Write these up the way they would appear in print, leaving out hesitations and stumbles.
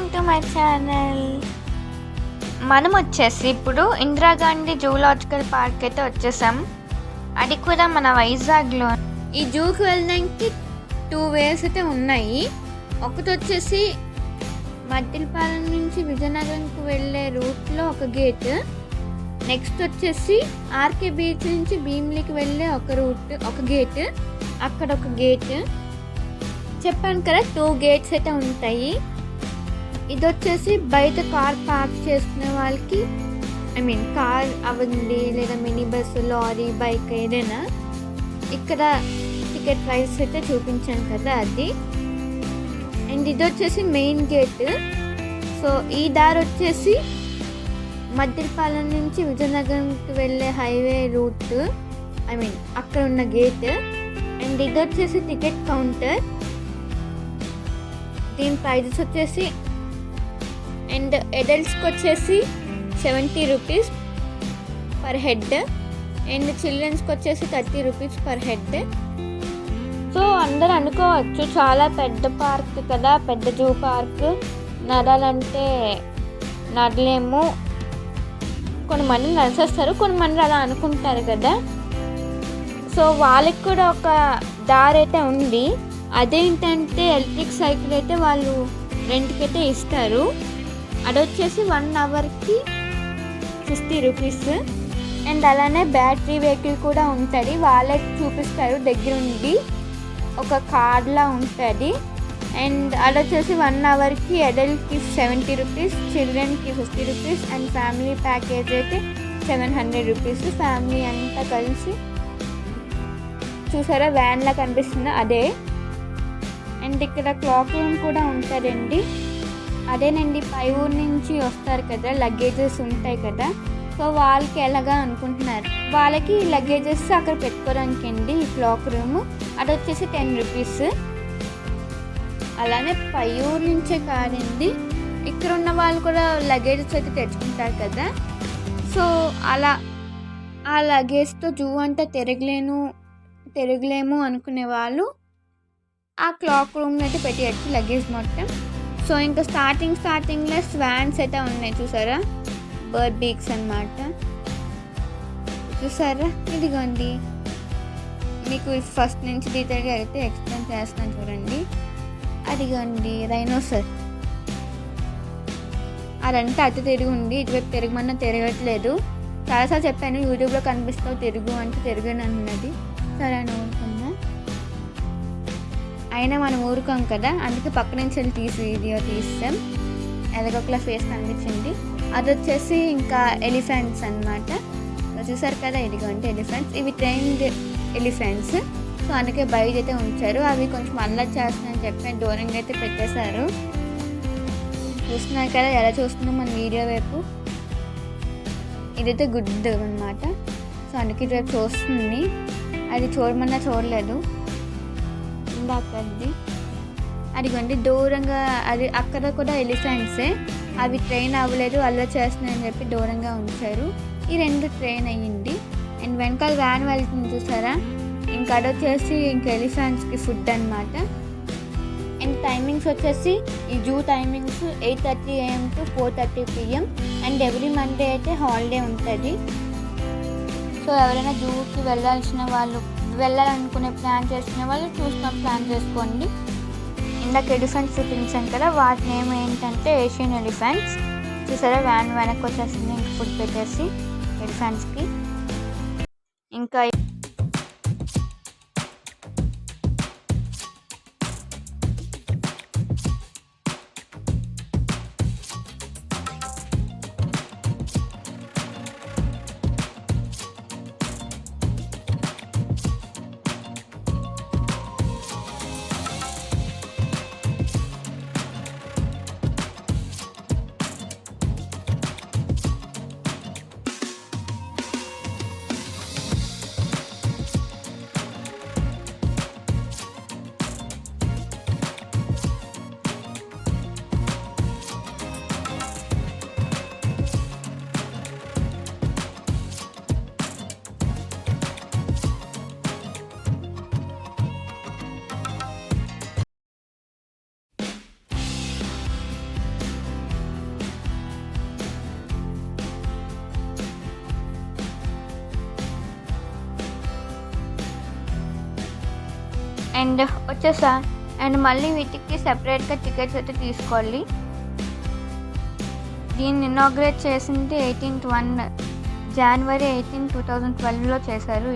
Welcome to my channel. మనం వచ్చేసి ఇప్పుడు ఇందిరాగాంధీ జూలాజికల్ పార్క్ అయితే వచ్చేసాం. అది కూడా మన వైజాగ్లో. ఈ జూకి వెళ్ళడానికి 2 వేస్ అయితే ఉన్నాయి. ఒకటి వచ్చేసి మద్దిలపాలెం నుంచి విజయనగరంకి వెళ్ళే రూట్లో ఒక గేట్, నెక్స్ట్ వచ్చేసి ఆర్కే బీచ్ నుంచి భీమిలికి వెళ్ళే ఒక గేట్, అక్కడ ఒక గేట్. చెప్పాను కదా 2 గేట్స్ అయితే ఉంటాయి. ఇది వచ్చేసి బయట కార్ పార్క్ చేసుకునే వాళ్ళకి, కార్ అవ్వండి లేదా మినీ బస్సు, లారీ, బైక్ ఏదైనా. ఇక్కడ టికెట్ ప్రైస్ అయితే చూపించాను కదా అది. అండ్ ఇది వచ్చేసి మెయిన్ గేట్. సో ఈ దారి వచ్చేసి మద్దిలపాలెం నుంచి విజయనగరంకి వెళ్ళే హైవే రూట్, అక్కడ ఉన్న గేట్. అండ్ ఇది వచ్చేసి టికెట్ కౌంటర్. దీని ప్రైజెస్ వచ్చేసి, అండ్ అడల్ట్స్కి వచ్చేసి 70 రూపీస్ పర్ హెడ్, అండ్ చిల్డ్రన్స్కి వచ్చేసి 30 రూపీస్ పర్ హెడ్. సో అందరూ అనుకోవచ్చు చాలా పెద్ద పార్క్ కదా, పెద్ద జూ పార్క్, నడాలంటే నడలేము, కొంతమంది నడిచేస్తారు, కొంతమంది అలా అనుకుంటారు కదా. సో వాళ్ళకి కూడా ఒక దారి అయితే ఉంది. అదేంటంటే ఎలక్ట్రిక్ సైకిల్ అయితే వాళ్ళు రెంట్కి అయితే ఇస్తారు. అది వచ్చేసి 1 అవర్కి 50 రూపీస్. అండ్ అలానే బ్యాటరీ వెహికల్ కూడా ఉంటుంది, వాళ్ళే చూపిస్తారు దగ్గరుండి, ఒక కార్లా ఉంటుంది. అండ్ అది వచ్చేసి 1 అవర్కి అడల్ట్కి 70 రూపీస్, చిల్డ్రన్కి 50 రూపీస్, అండ్ ఫ్యామిలీ ప్యాకేజ్ అయితే 700 రూపీస్. ఫ్యామిలీ అంతా కలిసి. చూసారా వ్యాన్లా కనిపిస్తుందా, అదే. అండ్ ఇక్కడ క్లాక్ రూమ్ కూడా ఉంటుందండి. అదేనండి, పై ఊరు నుంచి వస్తారు కదా, లగేజెస్ ఉంటాయి కదా, సో వాళ్ళకి ఎలాగా అనుకుంటున్నారు, వాళ్ళకి లగేజెస్ అక్కడ పెట్టుకోవడానికి అండి ఈ క్లాక్ రూమ్. అది వచ్చేసి 10 రూపీస్. అలానే పై ఊరు నుంచే కాదండి, ఇక్కడ ఉన్న వాళ్ళు కూడా లగేజెస్ అయితే తెచ్చుకుంటారు కదా. సో అలా ఆ లగేజ్తో జూ అంటే తిరగలేము అనుకునే వాళ్ళు ఆ క్లాక్ రూమ్ అయితే పెట్టేయచ్చు లగేజ్ మొత్తం. సో ఇంకా స్టార్టింగ్లో స్వాన్స్ అయితే ఉన్నాయి చూసారా, బర్డ్ బీక్స్ అన్నమాట. చూసారా, ఇదిగోండి మీకు ఫస్ట్ నుంచి డీటెయిల్గా అయితే ఎక్స్ప్లెయిన్ చేస్తాను చూడండి. అదిగోండి రైనోసర్. అదంతా అటు తిరిగి ఉంది, ఇటువైపు తిరగమన్నా తిరగట్లేదు. చాలాసార్లు చెప్పాను యూట్యూబ్లో కనిపిస్తావు తిరుగు అంటే తిరగను అన్నది. సరే అని ఊరుకున్నా, అయినా మనం ఊరుకోం కదా, అందుకే పక్క నుంచి వెళ్ళి వీడియో తీస్తాం. ఎలాగొకలా ఫేస్ కనిపించింది. అది వచ్చేసి ఇంకా ఎలిఫెంట్స్ అన్నమాట. చూసారు కదా, ఇదిగోండి ఎలిఫెంట్స్. ఇవి ట్రైన్డ్ ఎలిఫెంట్స్. సో అందుకే బయట అయితే ఉంచారు. అవి కొంచెం అల్లరి చేస్తున్నాయని చెప్పి దూరంగా అయితే పెట్టేశారు. చూస్తున్నారు కదా ఎలా చూస్తున్నాం మన వీడియో వైపు. ఇదైతే గుడ్ అన్నమాట. సో అందుకే ఇటువైపు చూస్తుంది, అది చూడమన్నా చూడలేదు ఇందాకది. అదిగోండి దూరంగా, అది అక్కడ కూడా ఎలిఫెంట్సే, అవి ట్రైన్ అవ్వలేదు అల్లరి చేస్తున్నాయని చెప్పి దూరంగా ఉంచారు. ఈ 2 ట్రైన్ అయ్యింది. అండ్ వెనకాల వ్యాన్ వెళ్తుంది చూసారా, ఇంకా అది వచ్చేసి ఇంకా ఎలిఫెంట్స్కి ఫుడ్ అన్నమాట. అండ్ టైమింగ్స్ వచ్చేసి ఈ zoo timings 8:30 AM to 4:30 PM. And every Monday అయితే హాలిడే ఉంటుంది. సో ఎవరైనా జూకి వెళ్ళాలనుకునే ప్లాన్ చేసుకునే వాళ్ళు చూసుకొని ప్లాన్ చేసుకోండి. ఇందాక ఎలిఫెంట్స్ చూపించాం కదా, వాటి నేమ్ ఏంటంటే ఏషియన్ ఎలిఫెంట్స్. చూసారా వ్యాన్ వెనక్కి వచ్చేసింది, ఇంకా ఫుడ్ పెట్టేసి ఎలిఫెంట్స్కి. ఇంకా అండ్ వచ్చేసా. అండ్ మళ్ళీ వీటికి సెపరేట్గా టికెట్స్ అయితే తీసుకోవాలి. దీన్ని ఇనాగ్రేట్ చేసింది January 18, 2012లో చేశారు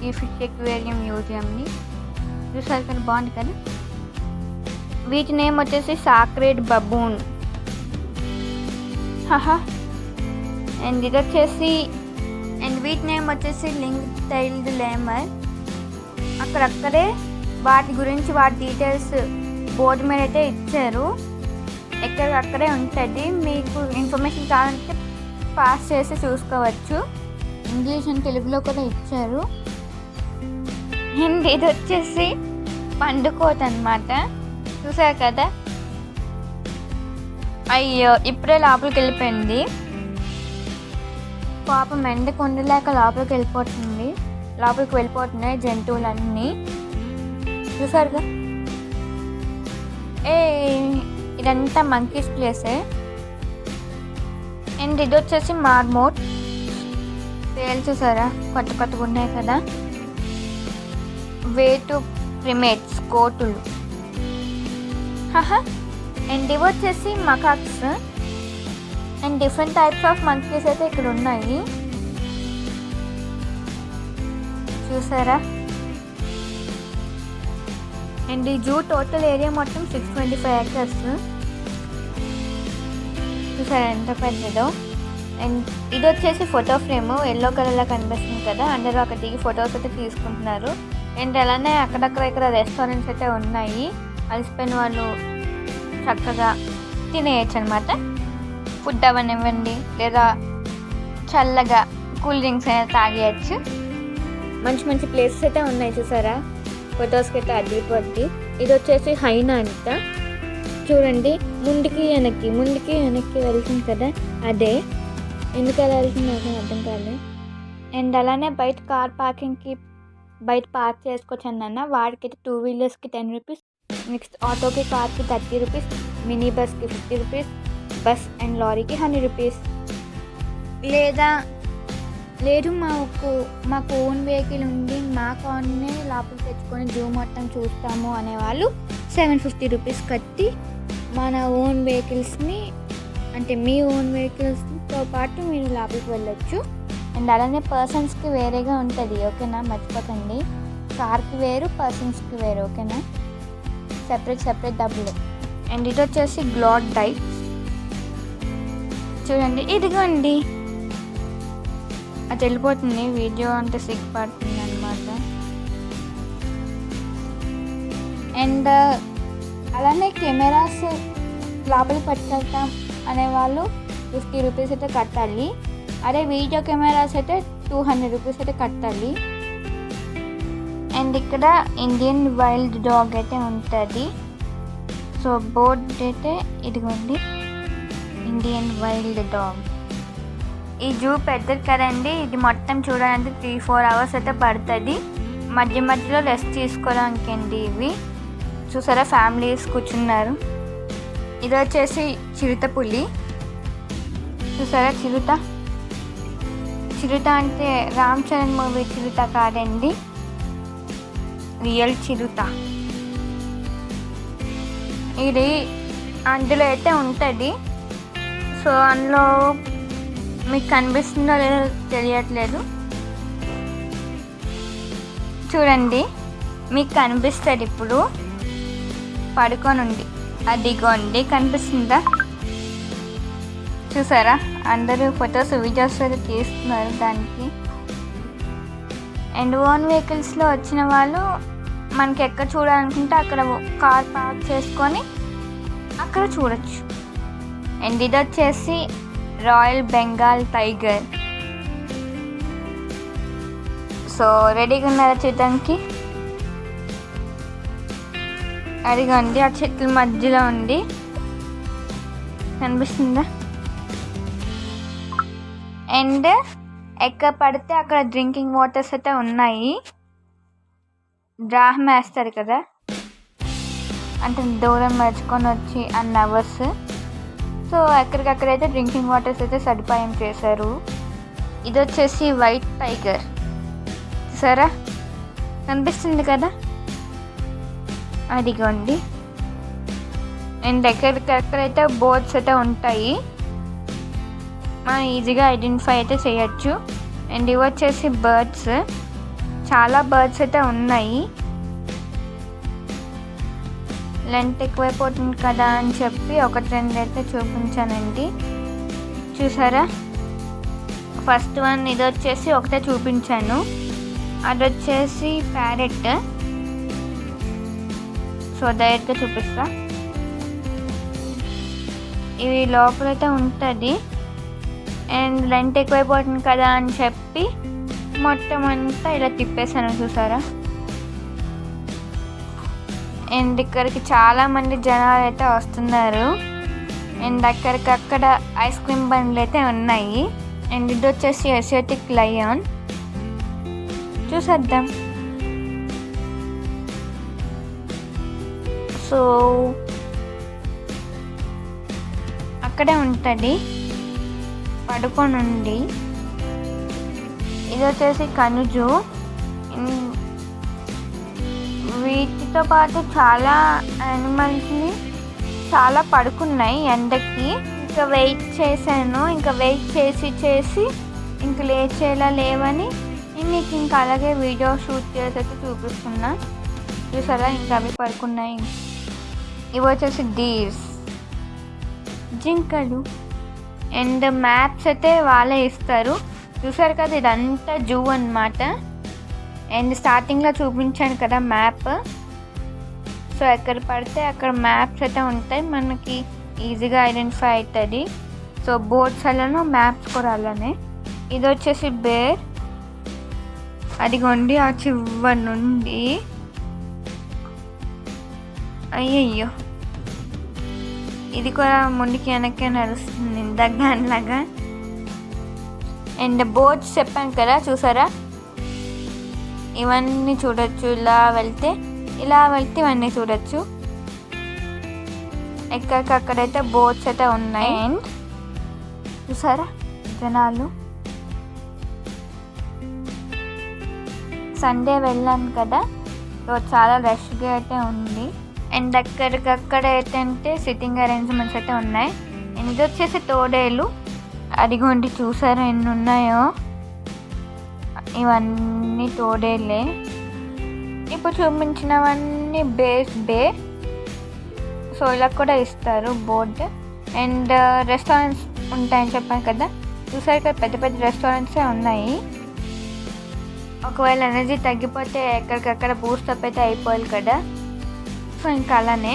ఈ ఫిష్ ఎక్వేరియం మ్యూజియంని. చూసారు కదా, బాగుంది కదా. వీటి నేమ్ వచ్చేసి సాక్రెడ్ బబూన్. అండ్ ఇది వచ్చేసి వీటి నేమ్ వచ్చేసి లింక్ టైల్డ్ లేమర్. అక్కడక్కడే వాటి గురించి వాటి డీటెయిల్స్ బోర్డు మీద అయితే ఇచ్చారు. ఎక్కడికక్కడే ఉంటుంది. మీకు ఇన్ఫర్మేషన్ కావాలంటే పాస్ చేసి చూసుకోవచ్చు. ఇంగ్లీష్ అండ్ తెలుగులో కూడా ఇచ్చారు. అండ్ ఇది వచ్చేసి పండుకోత అనమాట. చూసారు కదా, అయ్యో ఇప్పుడే లోపలికి వెళ్ళిపోయింది. పాపం ఎండకు ఉండలేక లోపలికి వెళ్ళిపోతున్నాయి జంతువులన్నీ. చూసారుగా, ఇదంతా మంకీస్ ప్లేసే. అండ్ ఇది వచ్చేసి మార్మోట్. పేర్లు చూసారా, కొత్తగా ఉన్నాయి కదా. వేటు ప్రిమేట్స్, కోతులు. అండ్ ఇవి వచ్చేసి macaques. And different types of monkeys అయితే ఇక్కడ ఉన్నాయి, చూసారా. అండ్ ఈ జూ టోటల్ ఏరియా మొత్తం 625 acres. చూసారా ఎంత పెద్దదో. అండ్ ఇది వచ్చేసి ఫోటో ఫ్రేమ్, ఎల్లో కలర్లో కనిపిస్తుంది కదా. అందరూ అక్కడ దిగి ఫొటోస్ అయితే తీసుకుంటున్నారు. అండ్ అలానే అక్కడక్కడ ఇక్కడ రెస్టారెంట్స్ అయితే ఉన్నాయి. అలసిపోయిన వాళ్ళు చక్కగా తినేయచ్చు అనమాట. ఫుడ్ అవనివ్వండి, లేదా చల్లగా కూల్ డ్రింక్స్ అయినా తాగేయచ్చు. మంచి మంచి ప్లేసెస్ అయితే ఉన్నాయి చూసారా. ఫొటోస్కి అయితే అడ్డిపోద్ది. ఇది వచ్చేసి హైనా అంట. చూడండి, ముందుకి వెనక్కి వెళ్తుంది కదా, అదే. ఎందుకు అలా వెళ్తుంది నాకు అర్థం కాదు. అండ్ అలానే బయట కార్ పార్కింగ్కి బయట పార్క్ చేసుకోవచ్చు అన్న. వాడికైతే 2 wheelersకి 10 rupees, నెక్స్ట్ ఆటోకి, కార్కి 30 rupees, మినీ బస్కి 50 rupees, బస్ అండ్ లారీకి 100 rupees. లేదు మాకు ఓన్ వెహికల్ ఉంది, మా కార్నే లోపలికి తెచ్చుకొని జూ మొత్తం చూస్తాము అనేవాళ్ళు 750 rupees కట్టి మన ఓన్ వెహికల్స్ని, అంటే మీ ఓన్ వెహికల్స్తో పాటు మీరు లోపలికి వెళ్ళొచ్చు. అండ్ అలానే పర్సన్స్కి వేరేగా ఉంటుంది, ఓకేనా, మర్చిపోకండి. కార్కి వేరు, పర్సన్స్కి వేరు, ఓకేనా, సెపరేట్ డబ్బులు. అండ్ ఇది వచ్చేసి గ్లాడ్ డైట్స్. చూడండి, ఇదిగోండి, అది వెళ్ళిపోతుంది. వీడియో అంతా సిగ్గుపడుతుంది అనమాట. అండ్ అలానే కెమెరాస్ లోపలికి పట్టుకెళ్తాం అనేవాళ్ళు 50 rupees అయితే కట్టాలి. అదే వీడియో కెమెరాస్ అయితే 200 rupees అయితే కట్టాలి. అండ్ ఇక్కడ ఇండియన్ వైల్డ్ డాగ్ అయితే ఉంటుంది. సో బోర్డ్ అయితే ఇదిగోండి, ఇండియన్ వైల్డ్ డాగ్. ఈ జూ పెద్దది కదండి, ఇది మొత్తం చూడడానికి 3-4 hours అయితే పడుతుంది. మధ్యలో రెస్ట్ తీసుకోవడానికి అండి ఇవి. చూసారా, ఫ్యామిలీస్ కూర్చున్నారు. ఇది వచ్చేసి చిరుత పులి. చూసారా, చిరుత అంటే రామ్ చరణ్ మూవీ చిరుత కాదండి, రియల్ చిరుత. ఇది అందులో అయితే ఉంటుంది. సో అందులో మీకు కనిపిస్తుందో లేదో తెలియట్లేదు, చూడండి, మీకు కనిపిస్తుంది. ఇప్పుడు పడుకొని ఉంది, అదిగోండి, కనిపిస్తుందా. చూసారా, అందరూ ఫొటోస్ వీడియోస్ అయితే తీస్తున్నారు దానికి. అండ్ ఓన్ వెహికల్స్లో వచ్చిన వాళ్ళు మనకి ఎక్కడ చూడాలనుకుంటే అక్కడ కార్ పార్క్ చేసుకొని అక్కడ చూడొచ్చు. అండ్ ఇది వచ్చేసి రాయల్ బెంగాల్ టైగర్. సో రెడీగా ఉన్నారా చూడడానికి? అదిగోండి, ఆ చెట్ల మధ్యలో ఉంది, కనిపిస్తుందా. అండ్ ఎక్కడ పడితే అక్కడ డ్రింకింగ్ వాటర్స్ అయితే ఉన్నాయి. దాహం వేస్తారు కదా, అంటే దూరం నడుచుకొని వచ్చి అన్న అవర్స్. సో ఎక్కడికక్కడైతే డ్రింకింగ్ వాటర్స్ అయితే సదుపాయం చేశారు. ఇది వచ్చేసి వైట్ టైగర్. సరే, కనిపిస్తుంది కదా. అదిగోండి. అండ్ ఎక్కడికక్కడైతే బోర్డ్స్ అయితే ఉంటాయి, మనం ఈజీగా ఐడెంటిఫై అయితే చేయొచ్చు. అండ్ ఇవి వచ్చేసి బర్డ్స్, చాలా బర్డ్స్ అయితే ఉన్నాయి. లెంత్ ఎక్కువైపోతుంది కదా అని చెప్పి ఒకటి రెండు అయితే చూపించానండి. చూసారా, ఫస్ట్ వన్ ఇది వచ్చేసి ఒకటే చూపించాను, అది వచ్చేసి ప్యారెట్. సో డైరెక్ట్గా చూపిస్తా. ఇవి లోపలైతే ఉంటుంది. అండ్ లెంత్ ఎక్కువైపోతుంది కదా అని చెప్పి మొత్తం అంతా ఇలా తిప్పేసాను, చూసారా. అండ్ ఇక్కడికి చాలామంది జనాలు అయితే వస్తున్నారు. అండ్ అక్కడికక్కడ ఐస్ క్రీమ్ బండ్లు అయితే ఉన్నాయి. అండ్ ఇది వచ్చేసి ఏషియాటిక్ లయన్, చూసేద్దాం. సో అక్కడే ఉంటుంది, పడుకొని ఉంది. ఇది వచ్చేసి కనుజు. వీటితో పాటు చాలా యానిమల్స్ని చాలా పడుకున్నాయి ఎండకి. ఇంకా వెయిట్ చేశాను, ఇంకా వెయిట్ చేసి ఇంక లేచేలా లేవని మీకు ఇంకా అలాగే వీడియో షూట్ చేసి అయితే చూపిస్తున్నా. చూసారా, ఇంకా అవి పడుకున్నాయి. ఇవి వచ్చేసి డీర్స్, జింకలు. అండ్ మ్యాప్స్ అయితే వాళ్ళే ఇస్తారు. చూసారు కదా, ఇదంతా జూ అన్నమాట. అండ్ స్టార్టింగ్లో చూపించాను కదా మ్యాప్. సో ఎక్కడ పడితే అక్కడ మ్యాప్స్ అయితే ఉంటాయి, మనకి ఈజీగా ఐడెంటిఫై అవుతుంది. సో బోర్డ్స్ అలానే మ్యాప్స్ కూడా అలానే. ఇది వచ్చేసి బేర్, అదిగోండి ఆ చివరి నుండి. అయ్యయ్యో, ఇది కూడా ముందుకి వెనక్కి నడుస్తుంది దగ్గరలాగా. అండ్ బోర్డ్స్ చెప్పాను కదా, చూసారా, ఇవన్నీ చూడొచ్చు. ఇలా వెళ్తే ఇవన్నీ చూడొచ్చు. ఎక్కడికక్కడైతే బోట్స్ అయితే ఉన్నాయి. అండ్ చూసారా జనాలు. సండే వెళ్ళాను కదా, సో చాలా రష్గా అయితే ఉంది. అండ్ అక్కడికక్కడ ఏంటంటే సిట్టింగ్ అరేంజ్మెంట్స్ అయితే ఉన్నాయి. అండ్ ఇది వచ్చేసి తోడేలు, అదిగోండి చూసారా ఎన్ని ఉన్నాయో. ఇవన్నీ తోడేలే. ఇప్పుడు చూపించినవన్నీ బే. సో ఇలా కూడా ఇస్తారు బోర్డు. అండ్ రెస్టారెంట్స్ ఉంటాయని చెప్పాను కదా, చూసారు కదా, పెద్ద పెద్ద రెస్టారెంట్సే ఉన్నాయి. ఒకవేళ ఎనర్జీ తగ్గిపోతే ఎక్కడికక్కడ బూస్టప్ అయితే అయిపోవాలి కదా. సో ఇంకా అలానే.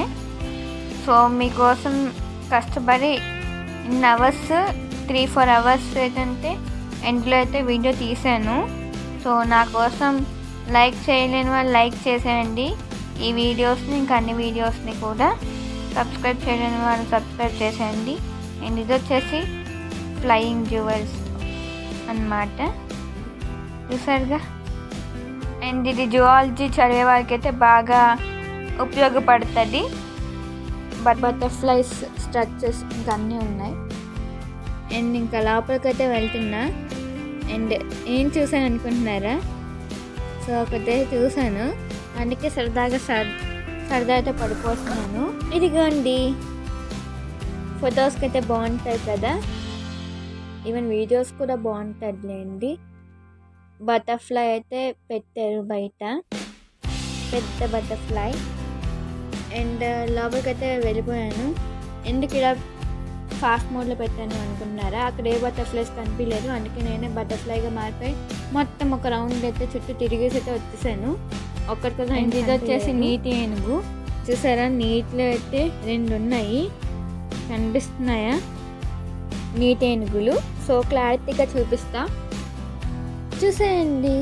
సో మీకోసం కష్టపడి ఇన్ని అవర్స్ 3-4 అవర్స్ ఏంటంటే ఎండ్లో అయితే వీడియో తీసాను. సో నా కోసం లైక్ చేయలేని వాళ్ళు లైక్ చేసేయండి ఈ వీడియోస్ని, ఇంకా అన్ని వీడియోస్ని కూడా. సబ్స్క్రైబ్ చేయలేని వాళ్ళు సబ్స్క్రైబ్ చేసేయండి. అండ్ ఇది వచ్చేసి ఫ్లయింగ్ జ్యువెల్స్ అన్నమాట, చూసారుగా. అండ్ ఇది జువాలజీ చదివే వాళ్ళకి అయితే బాగా ఉపయోగపడుతుంది. బటర్ఫ్లైస్ స్ట్రక్చర్స్ ఇంకా అన్నీ ఉన్నాయి. అండ్ ఇంకా లోపలికైతే వెళ్తున్నా. అండ్ ఏం చూసాను అనుకుంటున్నారా? సో ఒకటే చూసాను, అందుకే సరదా అయితే పడిపోతున్నాను. ఇదిగోండి, ఫొటోస్కి అయితే బాగుంటాయి కదా, ఈవెన్ వీడియోస్ కూడా బాగుంటుందిలేండి. బటర్ఫ్లై అయితే పెట్టారు బయట, పెద్ద బటర్ఫ్లై. అండ్ లోపలికైతే వెళ్ళిపోయాను. ఎందుకు ఇలా ఫాస్ట్ మోడ్లో పెట్టాను అనుకున్నారా? అక్కడ ఏ బటర్ఫ్లైస్ కనిపించలేదు, అందుకే నేనే బటర్ఫ్లైగా మారిపోయి మొత్తం ఒక రౌండ్ అయితే చుట్టూ తిరిగేసి అయితే వచ్చేసాను ఒక్కరితో. ఇది వచ్చేసి నీటి ఏనుగు, చూసారా, నీటిలో అయితే 2 ఉన్నాయి, కనిపిస్తున్నాయా నీటి ఏనుగులు? సో క్లారిటీగా చూపిస్తా, చూసేయండి.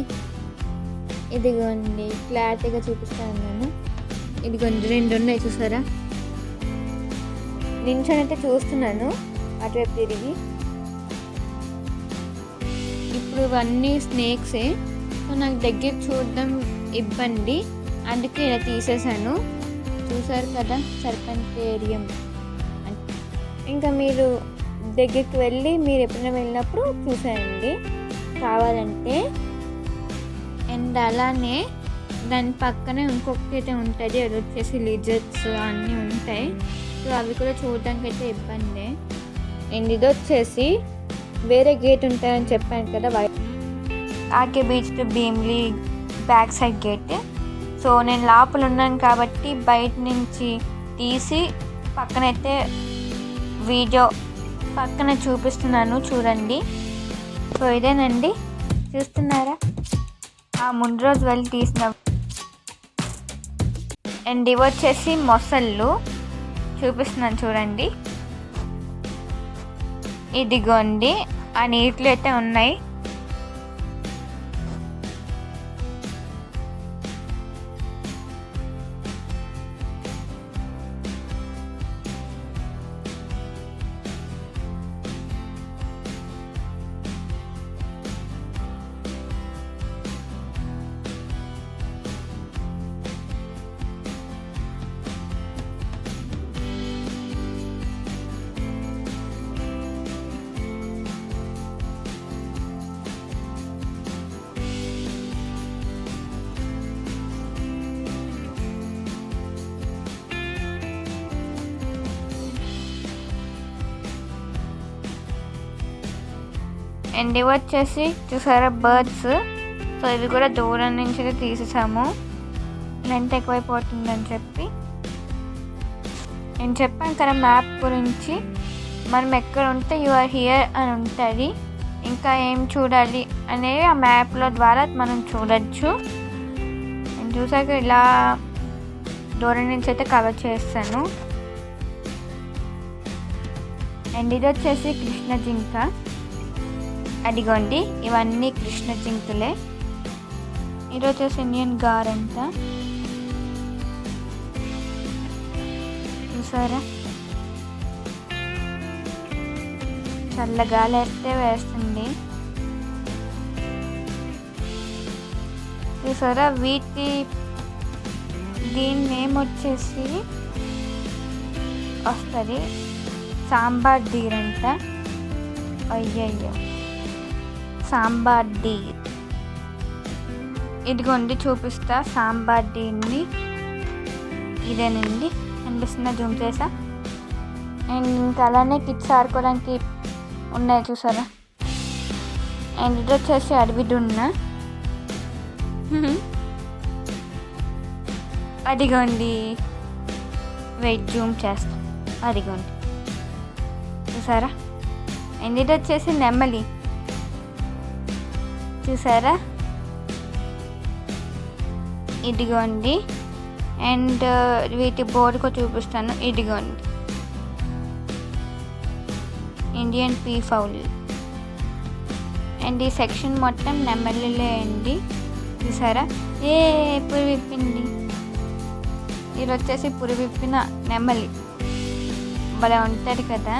ఇదిగోండి క్లారిటీగా చూపిస్తాను నేను. ఇదిగోండి 2 ఉన్నాయి, చూసారా. నించొని అయితే చూస్తున్నాను అటువైపు తిరిగి. ఇప్పుడు ఇవన్నీ స్నేక్సే, సో నాకు దగ్గర చూడడం ఇబ్బంది, అందుకే ఇలా తీసేసాను. చూసారు కదా, సర్పెంటేరియం. ఇంకా మీరు దగ్గరికి వెళ్ళి మీరు ఎప్పుడైనా వెళ్ళినప్పుడు చూసేయండి కావాలంటే. అండ్ అలానే దాని పక్కనే ఇంకొకటి అయితే ఉంటుంది, అది వచ్చేసి లిజర్డ్స్ అన్నీ ఉంటాయి. సో అవి కూడా చూడడానికి అయితే ఇబ్బంది. అండ్ ఇది వచ్చేసి వేరే గేట్ ఉంటాయని చెప్పాను కదా, RK beach to Bheemili back side gate. So నేను లోపల ఉన్నాను కాబట్టి బయట నుంచి తీసి పక్కనైతే వీడియో పక్కన చూపిస్తున్నాను చూడండి. సో ఇదేనండి, చూస్తున్నారా, ఆ ముందు రోజు వెళ్ళి తీసిన. అండ్ ఇవి వచ్చేసి మొసళ్ళు చూపిస్తున్నాను చూడండి. ఇదిగోండి ఆ నీటిలో అయితే ఉన్నాయి. అండ్ ఇవి వచ్చేసి చూసారా బర్డ్స్. సో ఇవి కూడా దూరం నుంచి తీసేసాము, లెంత్ ఎక్కువైపోతుందని చెప్పి. నేను చెప్పాను కదా మ్యాప్ గురించి, మనం ఎక్కడ ఉంటే యు ఆర్ హియర్ అని ఉంటుంది, ఇంకా ఏం చూడాలి అనేవి ఆ మ్యాప్లో ద్వారా మనం చూడొచ్చు. నేను చూసాక ఇలా దూరం నుంచి అయితే కవర్ చేస్తాను. అండ్ ఇది వచ్చేసి కృష్ణ జింక. అదిగోండి ఇవన్నీ కృష్ణ జింకలే. ఇది వచ్చేసి ఇండియన్ గారంట, చూసారా, చల్లగాలి అయితే వేస్తుంది. చూసారా దీని నేమ్ వచ్చేసి వస్తుంది సాంబార్ డీర్ అంట. అయ్యయ్యో సాంబార్ డీర్, ఇదిగోండి చూపిస్తా సాంబార్ డీర్ని. ఇదేనండి, కనిపిస్తుందా, జూమ్ చేసా. అండ్ ఇంకా అలానే కిడ్స్ ఆడుకోవడానికి ఉన్నాయి చూసారా. అండ్ ఇది వచ్చేసి అడవి దున్న. అదిగోండి వెయిట్ జూమ్ చేస్తా, అదిగోండి చూసారా. అండ్ ఇది వచ్చేసి నెమలి, చూసారా, ఇదిగోండి. అండ్ వీటి బోర్డుకు చూపిస్తాను, ఇదిగోండి ఇండియన్ పీ ఫౌల్. అండ్ ఈ సెక్షన్ మొత్తం నెమలిలే అండి, చూసారా. పురి విప్పింది, ఇది వచ్చేసి పురి విప్పిన నెమలి, భలే ఉంటుంది కదా.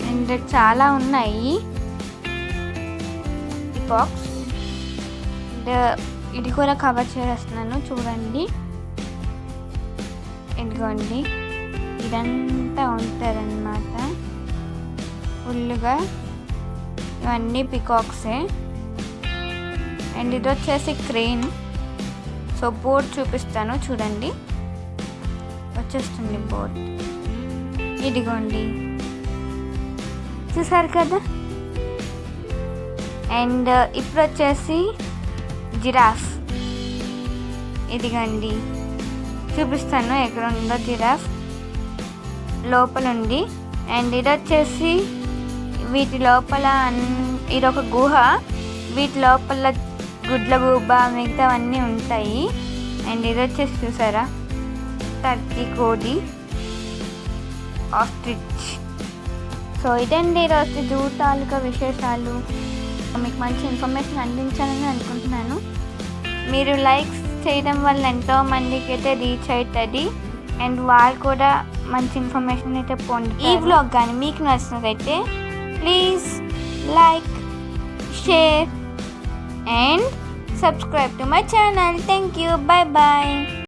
అండ్ చాలా ఉన్నాయి బాక్స్. ఇది కూడా కవర్ చేస్తున్నాను చూడండి. ఇదిగోండి ఇదంతా ఉంటుందన్నమాట ఫుల్గా, ఇవన్నీ పికాక్సే. అండ్ ఇది వచ్చేసి క్రెయిన్. సో బోర్డ్ చూపిస్తాను చూడండి, వచ్చేస్తుంది బోర్డ్, ఇదిగోండి చూసారు కదా. అండ్ ఇప్పుడు వచ్చేసి జిరాఫ్, ఇదిగండి చూపిస్తాను ఎక్కడ ఉందో జిరాఫ్, లోపల ఉంది. అండ్ ఇది వచ్చేసి వీటి లోపల ఇదొక గుహ, వీటి లోపల గుడ్ల గుబ్బ మిగతావన్నీ ఉంటాయి. అండ్ ఇది వచ్చేసి చూసారా టర్కీ కోడి, ఆస్ట్రిచ్. సో ఇదండి ఈరోజు జూ తాలూకా విశేషాలు. మీకు మంచి ఇన్ఫర్మేషన్ అందించాలని అనుకుంటున్నాను. మీరు లైక్స్ చేయడం వల్ల ఎంతో మందికి అయితే రీచ్ అవుతుంది, అండ్ వాళ్ళు కూడా మంచి ఇన్ఫర్మేషన్ అయితే పొందుతారు. ఈ వ్లాగ్ కానీ మీకు నచ్చినట్లయితే please like, share and subscribe to my channel. Thank you. Bye bye.